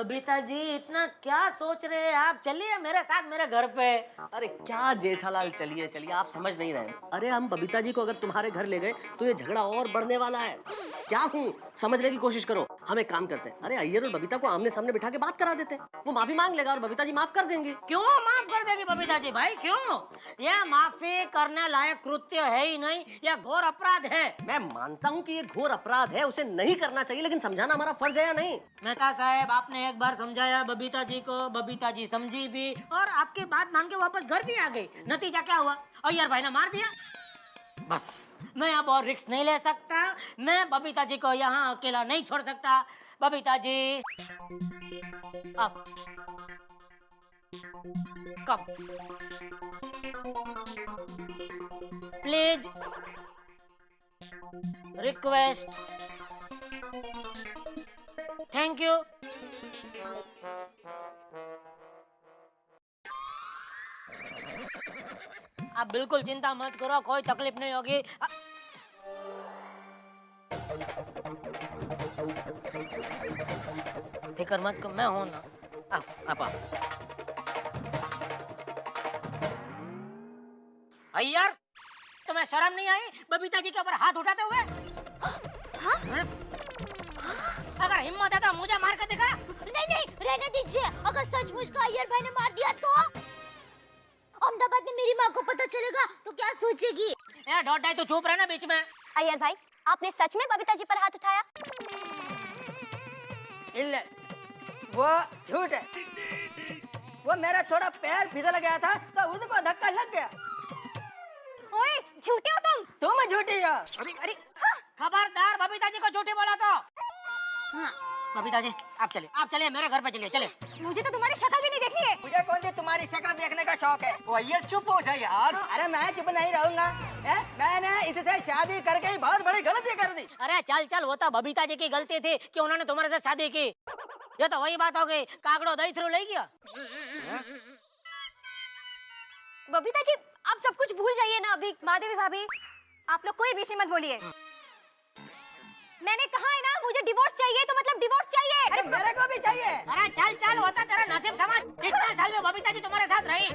बबीता जी इतना क्या सोच रहे हैं आप? चलिए मेरे साथ मेरे घर पे। अरे क्या जेठालाल, चलिए चलिए, आप समझ नहीं रहे। अरे हम बबीता जी को अगर तुम्हारे घर ले गए तो ये झगड़ा और बढ़ने वाला है। क्या हूँ, समझने की कोशिश करो। हम एक काम करते हैं, अरे अय्यर और बबीता को आमने सामने बिठा के बात करा देते हैं। वो माफी मांग लेगा और बबीता जी माफ कर देंगे। क्यों माफ कर देगी बबीता जी भाई, क्यों? यह माफी करने लायक कृत्य है ही नहीं, यह घोर अपराध है। मैं मानता हूँ कि ये घोर अपराध है, उसे नहीं करना चाहिए, लेकिन समझाना हमारा फर्ज है या नहीं? मेहता साहब, आपने एक बार समझाया बबीता जी को, बबीता जी समझी भी और आपकी बात मान के वापस घर भी आ गई। नतीजा क्या हुआ? अय्यर भाई ने मार दिया। बस मैं अब और रिस्क नहीं ले सकता। मैं बबीता जी को यहाँ अकेला नहीं छोड़ सकता। बबीता जी अब come please, request, thank you. आप बिल्कुल चिंता मत करो, कोई तकलीफ नहीं होगी। फिक्र मत करो, मैं हूं ना। आप अय्यर, तुम्हें शर्म नहीं आई बबीता जी के ऊपर हाथ उठाते हुए? हाँ? अगर हिम्मत है तो मुझे मार कर दिखा। नहीं नहीं, रहने दीजिए। अगर सचमुच का अय्यर भाई ने मार दिया तो अहमदाबाद में मेरी माँ को पता चलेगा तो क्या सोचेगी? ए डॉटाई, तो चुप रहना बीच में। अय्यर भाई, आपने सच में बबीता जी पर हाथ उठाया? इल्ले, वो झूठ है। वो मेरा थोड़ा पैर फिसल गया था तो उसको धक्का लग गया। ओए, झूठे हो तुम? तुम झूठी हो। अरे खबरदार बबीता जी को झूठी बोला तो। हाँ, बबीता जी आप चलिए मेरे घर पे चलिए। चले, मुझे तो तुम्हारी शक्ल भी नहीं देखनी है। मुझे कौन सी तुम्हारी शक्ल देखने का शौक है? वो अय्यर चुप हो जाए यार। अरे मैं चुप नहीं रहूंगा। मैंने इससे शादी करके ही बहुत बड़ी गलती कर दी। अरे चल, वो तो बबीता जी की गलती थी कि उन्होंने तुम्हारे साथ शादी की। ये तो वही बात हो गई, कागड़ो दही थ्रू ले गया। बबीता जी, आप सब कुछ भूल जाइए ना अभी। माधवी भाभी, आप लोग कोई बीच में मत बोलिए। मैंने कहा है ना, मुझे डिवोर्स चाहिए तो मतलब डिवोर्स चाहिए। अरे मेरे को भी चाहिए। अरे चल, होता तेरा नसीब समझ। इतने साल में बबीता जी तुम्हारे साथ रही।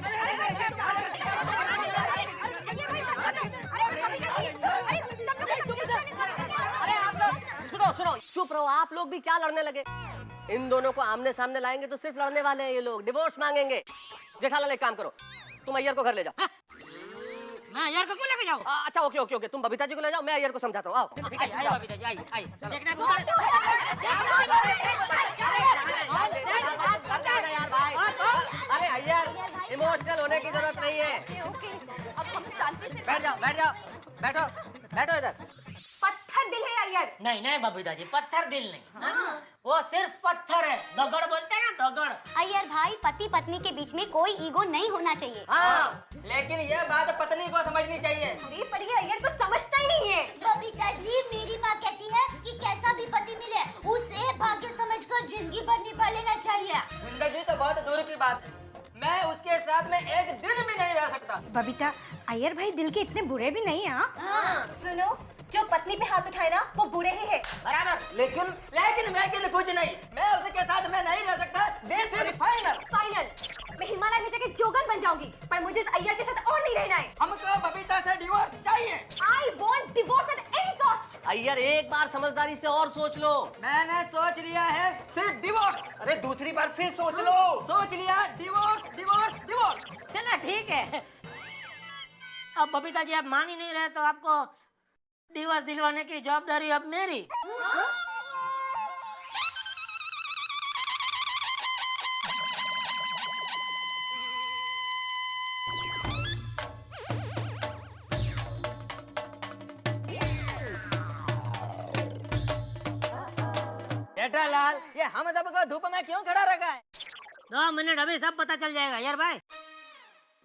अरे आप लोग सुनो, चुप रहो। आप लोग भी क्या लड़ने लगे? इन दोनों को आमने सामने लाएंगे तो सिर्फ लड़ने वाले हैं ये लोग, डिवोर्स मांगेंगे। जेठालाल एक काम करो, तुम अय्यर को घर ले जाओ। मैं अय्यर को क्यों लेके जाऊं? अच्छा ओके, तुम बबीता जी को ले जाओ, मैं अय्यर को समझाता हूँ। आओ आई बबीता जी, आई देखना यार भाई। अरे अय्यर, इमोशनल होने की जरूरत नहीं है। अब हम शांति से बैठो इधर। पत्थर दिल है अय्यर। नहीं बबीता जी, पत्थर दिल नहीं। हाँ? वो सिर्फ पत्थर है, दगड़ बोलते हैं ना, दगड़। अय्यर भाई, पति पत्नी के बीच में कोई ईगो नहीं होना चाहिए। हाँ, लेकिन ये बात पत्नी को समझनी चाहिए। अरे पर ये अय्यर को समझता ही नहीं है। बबीता जी, मेरी माँ कहती है कि कैसा भी पति मिले उसे भाग्य समझकर जिंदगी भर निभा लेना चाहिए। जिंदगी तो बहुत दूर की बात है, मैं उसके साथ में एक दिन भी नहीं रह सकता। बबीता, अय्यर भाई दिल के इतने बुरे भी नहीं हैं। हाँ। सुनो, जो पत्नी पे हाथ उठाए ना वो बुरे ही है। बराबर। लेकिन कुछ नहीं, मैं उसके साथ में नहीं रह सकता। This is final. मैं हिमालय में जाके जोगन बन जाऊंगी, पर मुझे इस अय्यर के साथ और नहीं रहना है। हमको बबीता से डिवोर्स चाहिए। I want divorce at any cost। Iyer एक बार समझदारी से और सोच लो। मैंने सोच लिया है, सिर्फ डिवोर्स। अरे दूसरी बार फिर सोच लो। सोच लिया, डिवोर्स। चलो ठीक है। अब बबीता जी आप मान ही नहीं रहे तो आपको डिवोर्स दिलवाने की जवाबदारी अब मेरी। जेठालाल, ये हम सबको धूप में क्यों खड़ा रखा है? 2 मिनट, अभी सब पता चल जाएगा यार भाई।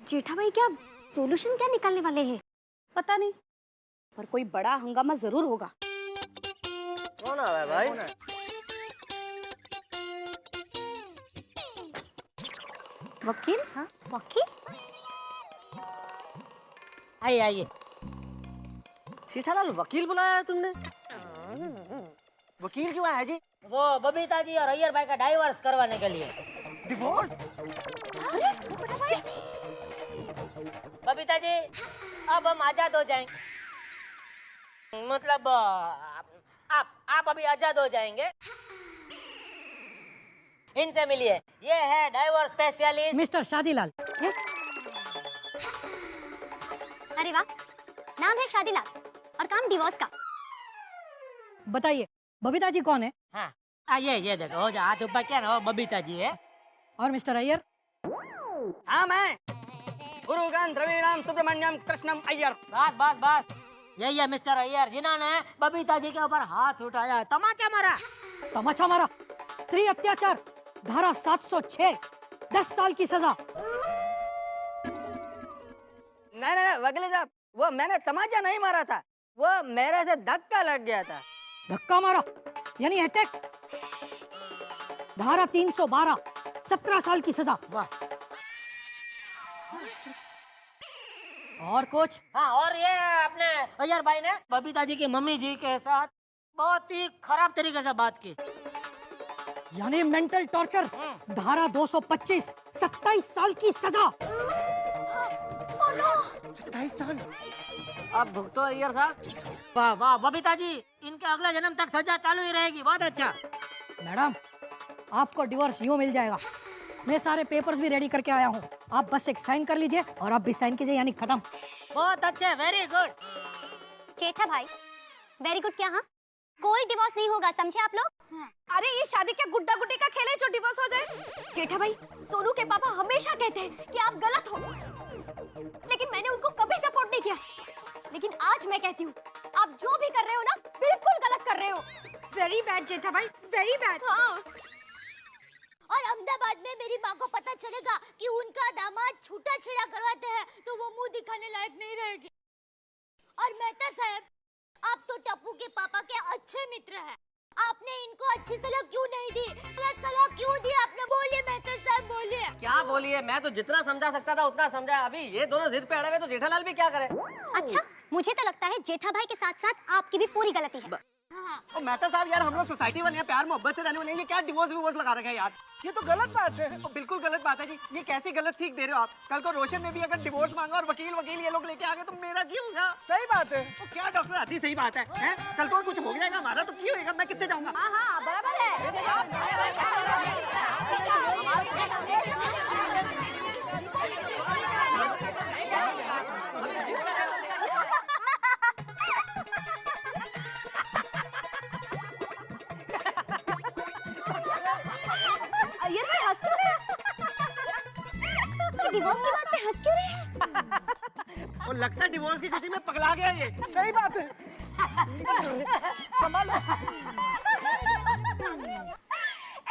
जेठा भाई क्या सोल्यूशन क्या निकालने वाले हैं? पता नहीं, पर कोई बड़ा हंगामा जरूर होगा। कौन आ रहा है भाई? वकील? हाँ, वकील? आइए। जेठालाल, वकील बुलाया है तुमने? वकील क्यों आया जी? वो बबीता जी और अय्यर भाई का डाइवोर्स करवाने के लिए। डिवोर्स? बबीता जी अब हम आजाद हो जाएंगे, मतलब आप अभी आजाद हो जाएंगे। इनसे मिलिए, ये है डाइवोर्स स्पेशलिस्ट मिस्टर शादीलाल। अरे वाह, नाम है शादीलाल और काम डिवोर्स का। बताइए बबीता जी कौन है? हाँ ये देखो, हो जा हाथ ऊपर क्या ना, वो बबीता जी है। और मिस्टर अय्यर? हाँ मैं गुरुगान द्रविड़म सुब्रमण्यम कृष्णम अय्यर। बस यही है मिस्टर अय्यर, जिन्होंने बबीता जी के ऊपर हाथ उठाया, तमाचा मारा। तमाचा मारा? स्त्री अत्याचार धारा 706, 10 साल की सजा। नहीं वकील साहब, वो मैंने तमाचा नहीं मारा था, वो मेरे से धक्का लग गया था। धक्का मारा यानी अटैक? धारा 312, 17 साल की सजा। वाह। और कुछ? हाँ, और ये अपने अय्यर भाई ने बबीता जी की मम्मी जी के साथ बहुत ही खराब तरीके से बात की, यानी मेंटल टॉर्चर। धारा 225, 27 साल की सजा। 27 साल? अब भुगतो अय्यर साहब। वाह बबीता जी, इनके अगला जन्म तक सजा चालू ही रहेगी। बहुत अच्छा। मैडम आपको डिवोर्स यूं मिल जाएगा। मैं सारे पेपर्स भी रेडी करके आया हूँ, आप बस एक साइन कर लीजिए और आप भी साइन कीजिए, यानी खत्म। बहुत अच्छे, वेरी गुड। जेठा भाई, वेरी गुड क्या? हाँ, कोई डिवोर्स नहीं होगा, समझे आप लोग? अरे ये शादी क्या गुड्डा गुड्डी का खेल है जो डिवोर्स हो जाए? जेठा भाई, सोनू के पापा हमेशा कहते हैं कि आप गलत हो, लेकिन मैंने उनको कभी सपोर्ट नहीं किया। लेकिन आज मैं कहती हूँ, आप जो भी कर रहे हो ना, बिल्कुल गलत कर रहे हो। वेरी बैड जेठा भाई, वेरी बैड। हाँ। और अहमदाबाद में मेरी माँ को पता चलेगा कि उनका दामाद छूटा छेड़ा करवाते हैं, तो वो मुंह दिखाने लायक नहीं रहेगी। और मेहता साहब, आप तो टप्पू के पापा के अच्छे मित्र हैं, आपने इनको अच्छी सलाह क्यों नहीं दी? गलत सलाह क्यों दी आपने? बोलिए मेहता साहब, बोलिए। क्या बोलिए, मैं तो जितना समझा सकता था उतना समझा। अभी ये दोनों जिद पे अड़े हुए, तो जेठालाल भी क्या करे? अच्छा, मुझे तो लगता है जेठा भाई के साथ साथ आपकी भी पूरी गलती है। ओ मेहता साहब, यार हम लोग सोसाइटी वाले हैं, प्यार मोहब्बत से रहने वाले हैं, ये क्या डिवोर्स लगा रखा है यार? ये तो गलत बात है। ओ, बिल्कुल गलत बात है जी। ये कैसी गलत सीख दे रहे हो आप? कल को रोशन ने भी अगर डिवोर्स मांगा और वकील ये लोग लेके आ गए तो मेरा क्यों होगा? सही बात है। तो क्या डॉक्टर आती सही बात है, हैं? कल को कुछ हो जाएगा हमारा तो क्यों होगा? मैं कितने जाऊंगा? हाँ बराबर ये भाई हंस क्यों रहे? डिवोर्स की बात पे हंस क्यों रहे? और लगता है डिवोर्स की खुशी में पगला गया ये। सही बात है। संभालो।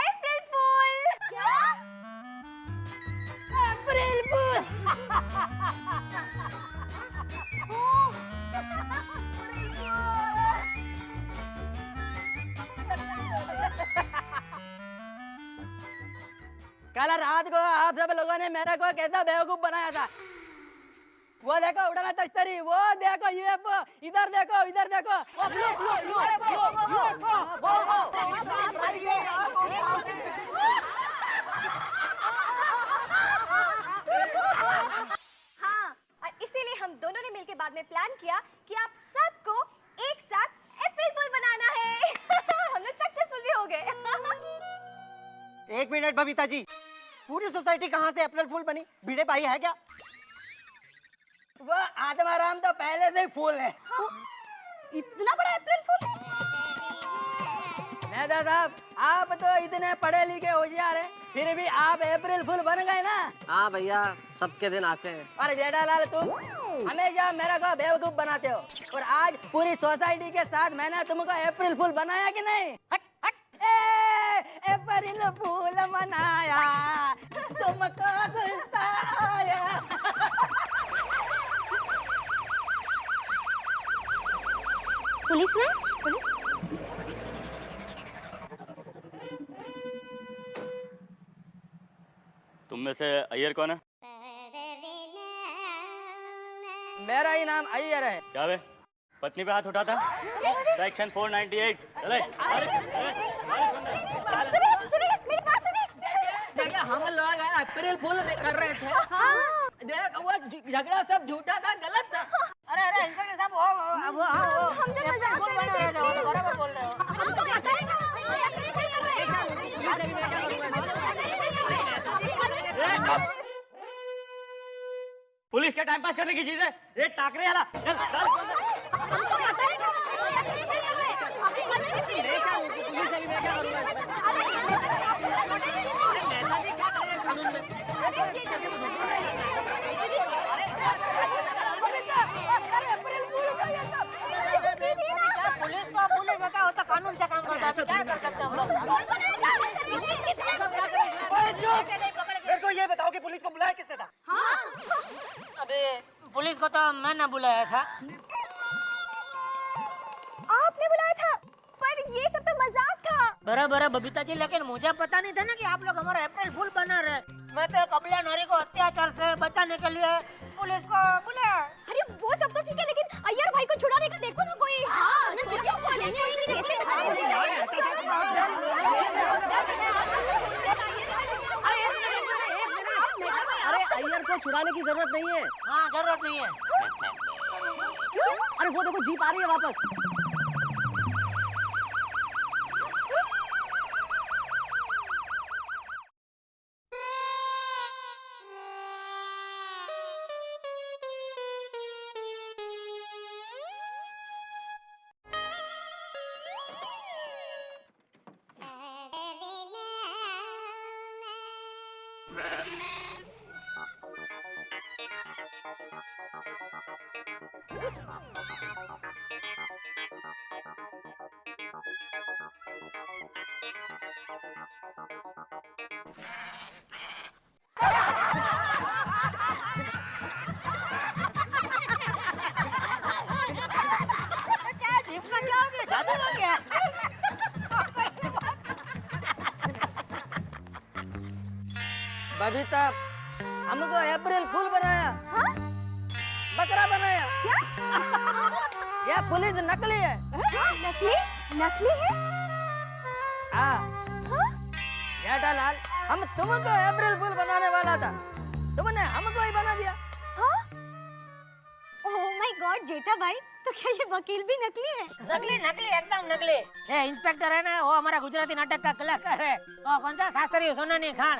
अप्रैल फूल। क्या? अप्रैल फूल। कल रात को आप सब लोगों ने मेरे को कैसा बेवकूफ बनाया था। वो देखो उड़ाना तश्तरी, वो देखो यूएफओ, इधर देखो वो हाँ, और इसीलिए हम दोनों ने मिलकर बाद में प्लान किया कि आप सबको एक साथ अप्रैल फूल बनाना है। हम लोग सक्सेसफुल भी हो गए। एक मिनट बबीता जी, पूरी सोसाइटी कहाँ से अप्रैल फूल बनी? भिड़े भाई है क्या? वो आत्माराम तो पहले से ही फूल है। इतना बड़ा अप्रैल फूल? मेहता साहब, आप तो इतने पढ़े लिखे होशियार हैं, फिर भी आप अप्रैल फूल बन गए ना। हाँ भैया, सबके दिन आते हैं। और जेठालाल, तुम हमेशा मेरे को बेवकूफ बनाते हो, और आज पूरी सोसाइटी के साथ मैंने तुमको अप्रैल फूल बनाया कि नहीं? अप्रैल फूल मनाया, तुमको गुस्सा आया। पुलिस में? पुलिस? तुम में से अय्यर कौन है? मेरा ही नाम अय्यर है। क्या वे पत्नी पे हाथ उठाता? सेक्शन 498। चले। मेरी बात सुनिए। देखिए हम लोग अप्रैल फूल कर रहे थे। देख वो झगड़ा सब झूठा था, गलत था। अरे इंस्पेक्टर साहब वो हम जो मजाक फूल बना रहे थे, वो तो बराबर बोल रहे हो। हमको पता है पुलिस के टाइम पास करने की चीज है। ये टाकरे वाला हमको पता है पुलिस तो पुलिस होता होता कानून से काम करता है, क्या कर सकते हैं हम लोग। मेरे को ये बताओ कि पुलिस को बुलाया किसने था? अबे पुलिस को तो मैंने बुलाया था। आपने बुलाया था, पर ये सब तो मजाक था। बराबर बबीता जी, लेकिन मुझे पता नहीं था ना कि आप लोग हमारा अप्रैल फूल बना रहे। मैं तो एक अबला नारी को अत्याचार से बचाने के लिए पुलिस को बुलाया। अरे वो सब तो ठीक है, लेकिन अय्यर भाई को छुड़ाने का देखो ना कोई। अरे अय्यर को छुड़ाने की जरूरत नहीं है। हाँ जरूरत नहीं है। अरे वो देखो जीप आ रही है वापस। क्या जीप में क्या हो गया, जादू हो गया। बबीता हमको अप्रैल फूल बनाया। बकरा बनाया। ये पुलिस नकली है। नकली? नकली है? हाँ। जेठालाल, हम तुमको अप्रैल फूल बनाने वाला था, तुमने हमको ही बना दिया। ओह माय गॉड जेठा भाई, तो क्या ये वकील भी नकली है? नकली नकली एकदम नकली। ये इंस्पेक्टर है ना, वो हमारा गुजराती नाटक का कलाकार है। वो कौन सा सासरी सोनानी खान,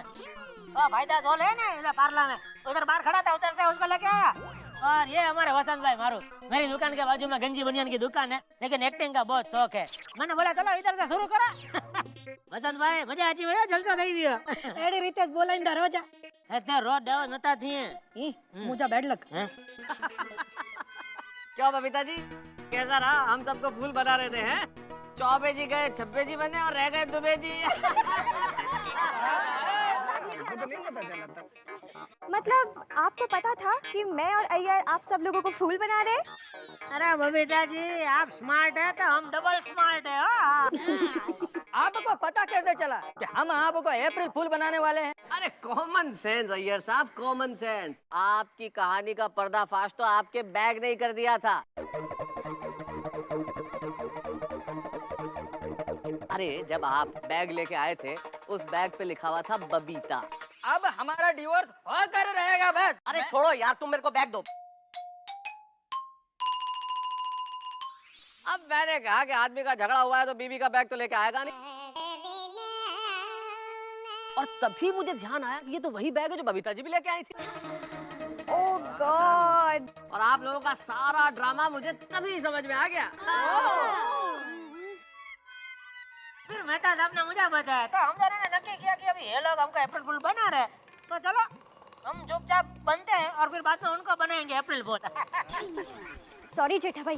वो भाईदास हॉल है ना इधर पार्ला में, उधर बाहर खड़ा था, उधर से उसको लेके आया। और ये हमारे वसंत भाई मारू, मेरी दुकान के बाजू में गंजी बनियान की दुकान है, लेकिन एक्टिंग का बहुत शौक है। मैंने बोला चलो इधर से शुरू करा। वसंत भाई मजा आची भैया, जलसा થઈ ગયો। એડી રીતે જ બોલાઈને દરવાજા તે રોડ દેવા નતા થઈએ। मुझे बैड लक। क्यों बबीता जी, कैसा रहा? हम सबको फूल बना रहे थे हैं। चौबे जी गए, छब्बे जी बने और रह गए दुबे जी। मतलब आपको पता था कि मैं और अय्यर आप सब लोगों को फूल बना रहे? अरे बबीता जी, आप स्मार्ट है तो हम डबल स्मार्ट है। आपको पता कैसे चला कि हम आपको अप्रैल फूल बनाने वाले हैं? अरे कॉमन सेंस अय्यर साहब, कॉमन सेंस। आपकी कहानी का पर्दाफाश तो आपके बैग ने ही कर दिया था। अरे जब आप बैग लेके आए थे, उस बैग पे लिखा हुआ था बबीता। अब हमारा डिवोर्स होकर रहेगा बस। अरे छोड़ो यार, तुम मेरे को बैग दो। अब मैंने कहा कि आदमी का झगड़ा हुआ है तो बीवी का बैग तो लेके आएगा नहीं। और तभी मुझे ध्यान आया कि ये तो वही बैग है जो बबीता जी भी लेके आई थी। ओह गॉड। और आप लोगों का सारा ड्रामा मुझे तभी समझ में आ गया। फिर मेहता साहब ने मुझे बताया, तो हम दोनों ने नक्की किया कि अभी ये लोग हमको अप्रैल फूल बना रहे, तो चलो हम चुपचाप बनते हैं और फिर बाद में उनको बनाएंगे अप्रैल फूल। सॉरी जेठा भाई,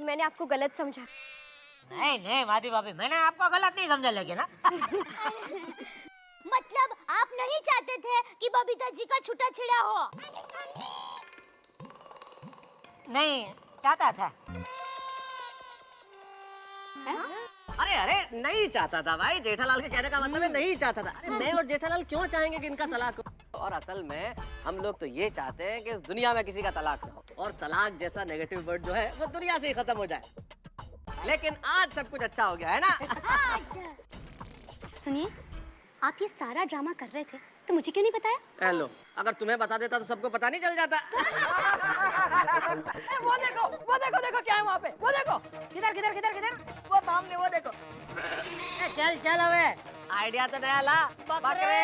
मैंने आपको गलत समझा। नहीं नहीं माधी भाभी, मैंने आपको गलत नहीं समझा, लेकिन ना मतलब आप नहीं चाहते थे कि बबीता जी का छूटा छिड़ा हो? नहीं चाहता था। अरे अरे नहीं चाहता था भाई, जेठालाल के कहने का मतलब है नहीं चाहता था। अरे मैं और जेठालाल क्यों चाहेंगे कि इनका तलाक हो? और असल में हम लोग तो ये चाहते हैं कि इस दुनिया में किसी का तलाक ना हो, और तलाक जैसा नेगेटिव वर्ड जो है वो दुनिया से ही खत्म हो जाए। लेकिन आज सब कुछ अच्छा हो गया है ना। अच्छा सुनिए, आप ये सारा ड्रामा कर रहे थे तो मुझे क्यों नहीं बताया? हेलो, अगर तुम्हें बता देता तो सबको पता नहीं चल जाता। वो देखो देखो क्या है वहाँ पे, वो देखो। किधर किधर किधर किधर, वो सामने, वो देखो। चल चल हवे आइडिया तो नया ला, बकरे।